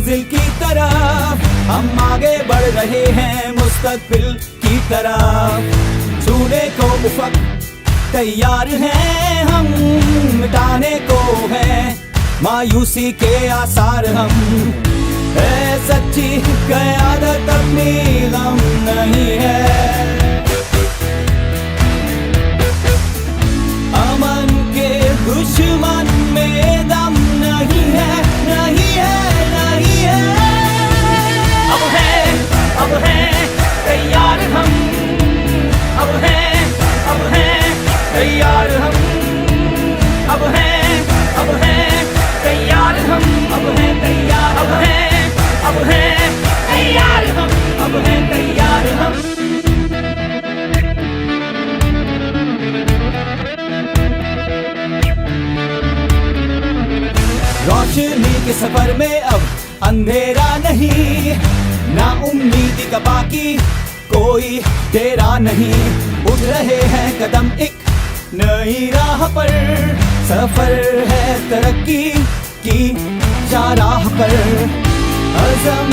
मंजिल की तरफ हम आगे बढ़ रहे हैं, मुस्तकबिल की तरफ। छूने को उफक तैयार हैं हम, मिटाने को है मायूसी के आसार हम। है सच्ची क़यादत अपनी गम नहीं है, अमन के दुश्मन में दम नहीं है, नहीं है, नहीं है। अब है तैयार हम, अब है तैयार हम, अब है तैयार हम, अब है तैयार, अब है तैयार हम, अब है तैयार हम। रोशनी के सफर में अब अंधेरा नहीं, ना उम्मीद का बाकी कोई तेरा नहीं। उठ रहे हैं कदम एक नई राह पर, सफर है तरक्की की शाहराह पर। अज़म